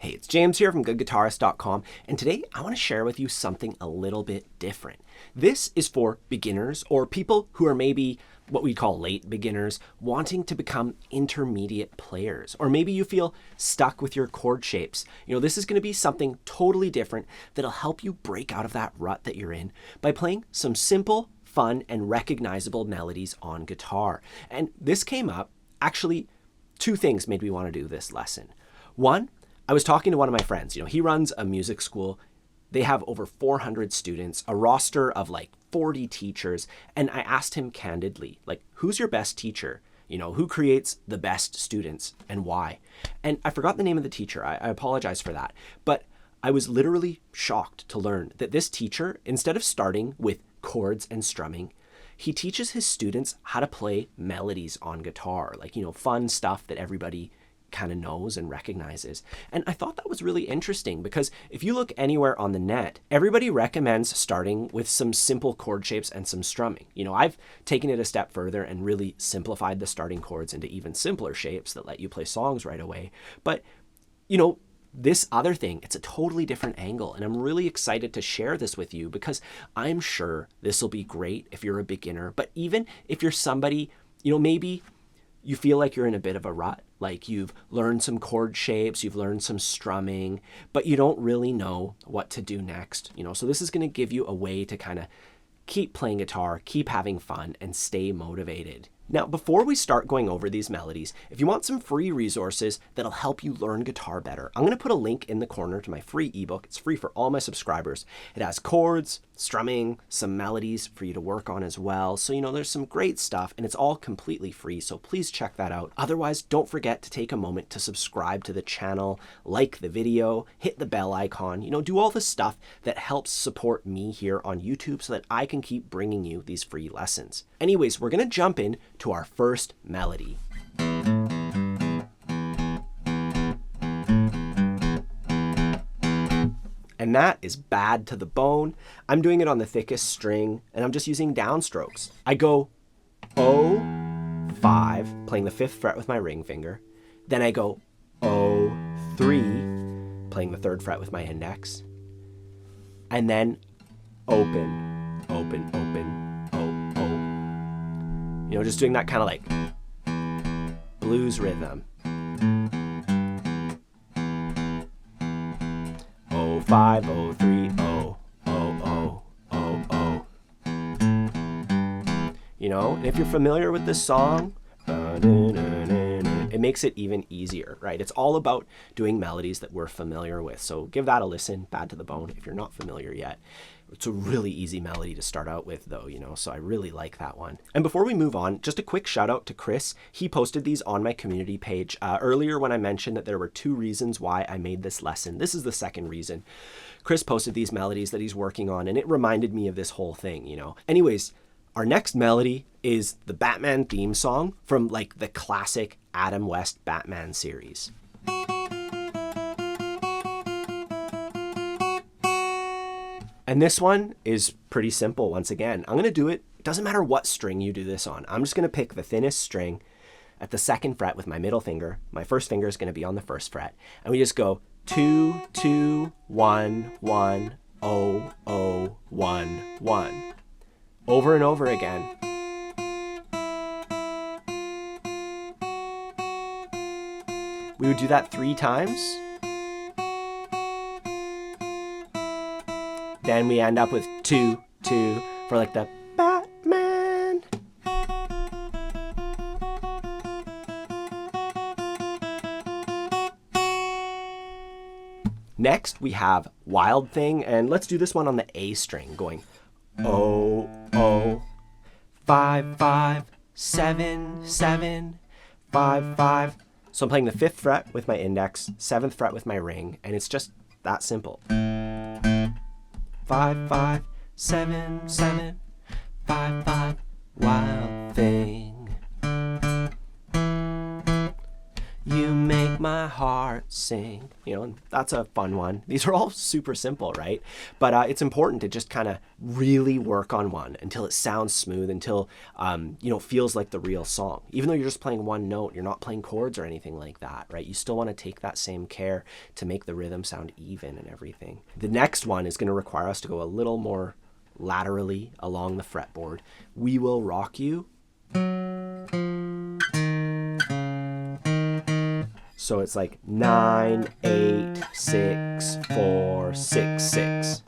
Hey, it's James here from GoodGuitarist.com, and today I want to share with you something a little bit different. This is for beginners or people who are maybe what we call late beginners, wanting to become intermediate players. Or maybe you feel stuck with your chord shapes. This is going to be something totally different that'll help you break out of that rut that you're in by playing some simple, fun, and recognizable melodies on guitar. And this came up, actually, two things made me want to do this lesson. One, I was talking to one of my friends. He runs a music school. They have over 400 students, a roster of like 40 teachers. And I asked him candidly, who's your best teacher? Who creates the best students and why? And I forgot the name of the teacher. I apologize for that. But I was literally shocked to learn that this teacher, instead of starting with chords and strumming, he teaches his students how to play melodies on guitar, fun stuff that everybody kind of knows and recognizes. And I thought that was really interesting because if you look anywhere on the net, everybody recommends starting with some simple chord shapes and some strumming. I've taken it a step further and really simplified the starting chords into even simpler shapes that let you play songs right away. But, this other thing, it's a totally different angle. And I'm really excited to share this with you because I'm sure this will be great if you're a beginner. But even if you're somebody, maybe you feel like you're in a bit of a rut, like you've learned some chord shapes, you've learned some strumming, but you don't really know what to do next. So this is going to give you a way to kind of keep playing guitar, keep having fun, and stay motivated. Now, before we start going over these melodies, if you want some free resources that'll help you learn guitar better, I'm going to put a link in the corner to my free ebook. It's free for all my subscribers. It has chords, strumming, some melodies for you to work on as well. So, there's some great stuff and it's all completely free. So please check that out. Otherwise, don't forget to take a moment to subscribe to the channel, like the video, hit the bell icon, do all the stuff that helps support me here on YouTube so that I can keep bringing you these free lessons. Anyways, we're going to jump in to our first melody. And that is Bad to the Bone. I'm doing it on the thickest string and I'm just using downstrokes. I go O5, playing the 5th fret with my ring finger. Then I go O3, playing the 3rd fret with my index. And then open, open, open, just doing that kind of like blues rhythm. 05, 03, O, O, O, O, O. And if you're familiar with this song, it makes it even easier, right? It's all about doing melodies that we're familiar with. So give that a listen, Bad to the Bone, if you're not familiar yet. It's a really easy melody to start out with though, so I really like that one. And before we move on, just a quick shout out to Chris. He posted these on my community page earlier when I mentioned that there were 2 reasons why I made this lesson. This is the second reason. Chris posted these melodies that he's working on and it reminded me of this whole thing, Anyways, our next melody is the Batman theme song from the classic Adam West Batman series. And this one is pretty simple once again. I'm going to do it. It doesn't matter what string you do this on. I'm just going to pick the thinnest string at the 2nd fret with my middle finger. My first finger is going to be on the 1st fret. And we just go 2, 2, 1, 1, 0, 0, 1, 1. Over and over again. We would do that 3 times. Then we end up with 2, 2 for the Batman. Next, we have Wild Thing, and let's do this one on the A string, going O, O, 5, 5, 7, 7, 5, 5. So I'm playing the 5th fret with my index, 7th fret with my ring, and it's just that simple. 5, 5, 7, 7, 5, 5, Wild Thing. You make my heart sing. And that's a fun one. These are all super simple, right? But it's important to just kind of really work on one until it sounds smooth, until, feels like the real song. Even though you're just playing one note, you're not playing chords or anything like that, right? You still want to take that same care to make the rhythm sound even and everything. The next one is going to require us to go a little more laterally along the fretboard. We Will Rock You. So it's like 9, 8, 6, 4, 6, 6.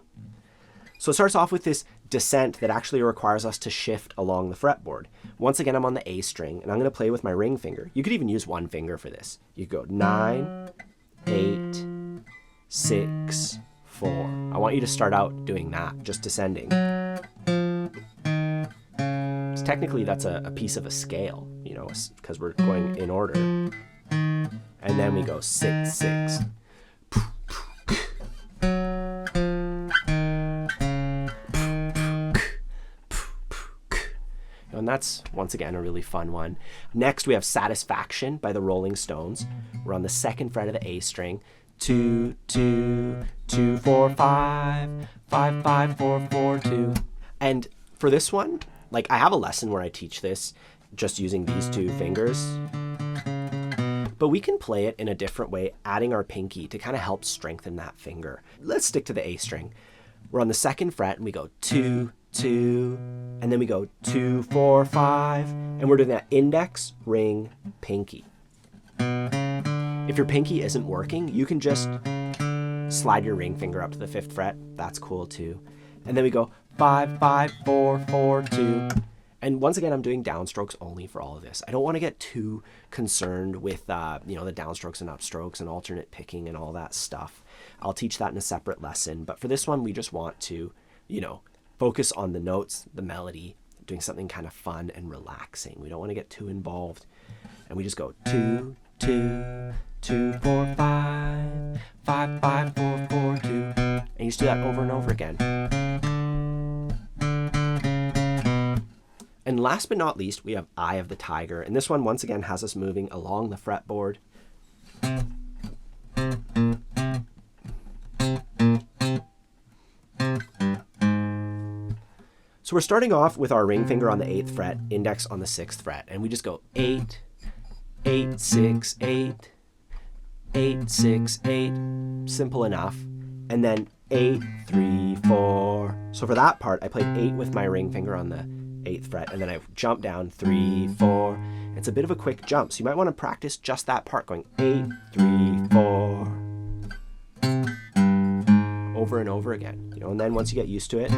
So it starts off with this descent that actually requires us to shift along the fretboard. Once again, I'm on the A string, and I'm going to play with my ring finger. You could even use one finger for this. You go 9, 8, 6, 4. I want you to start out doing that, just descending. So technically, that's a piece of a scale, because we're going in order. And then we go 6, 6. And that's, once again, a really fun one. Next, we have Satisfaction by the Rolling Stones. We're on the 2nd fret of the A string. 2, 2, 2, 4, 5, 5, 5, 4, 4, 2. And for this one, I have a lesson where I teach this just using these 2 fingers. But we can play it in a different way, adding our pinky to kind of help strengthen that finger. Let's stick to the A string. We're on the 2nd fret and we go 2, 2, and then we go 2, 4, 5, and we're doing that index, ring, pinky. If your pinky isn't working, you can just slide your ring finger up to the 5th fret. That's cool too. And then we go 5, 5, 4, 4, 2. And once again, I'm doing downstrokes only for all of this. I don't want to get too concerned with, the downstrokes and upstrokes and alternate picking and all that stuff. I'll teach that in a separate lesson. But for this one, we just want to, focus on the notes, the melody, doing something kind of fun and relaxing. We don't want to get too involved. And we just go 2, 2, 2, 4, 5, 5, 5, 4, 4, 2. And you just do that over and over again. And last but not least, we have Eye of the Tiger. And this one, once again, has us moving along the fretboard. So we're starting off with our ring finger on the 8th fret, index on the 6th fret. And we just go 8, 8, 6, 8, 8, 6, 8. Simple enough. And then 8, 3, 4. So for that part, I played 8 with my ring finger on the 8th fret, and then I jump down 3, 4. It's a bit of a quick jump, so you might want to practice just that part, going 8, 3, 4, over and over again. And then once you get used to it,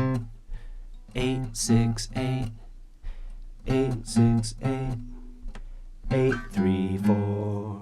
8, 6, 8, 8, 6, 8, 8, 3, 4.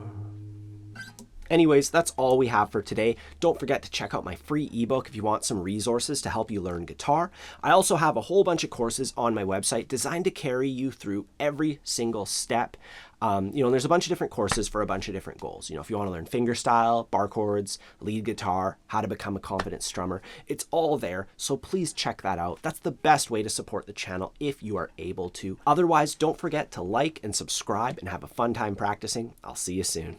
Anyways, that's all we have for today. Don't forget to check out my free ebook if you want some resources to help you learn guitar. I also have a whole bunch of courses on my website designed to carry you through every single step. There's a bunch of different courses for a bunch of different goals. If you want to learn fingerstyle, bar chords, lead guitar, how to become a confident strummer, it's all there. So please check that out. That's the best way to support the channel if you are able to. Otherwise, don't forget to like and subscribe and have a fun time practicing. I'll see you soon.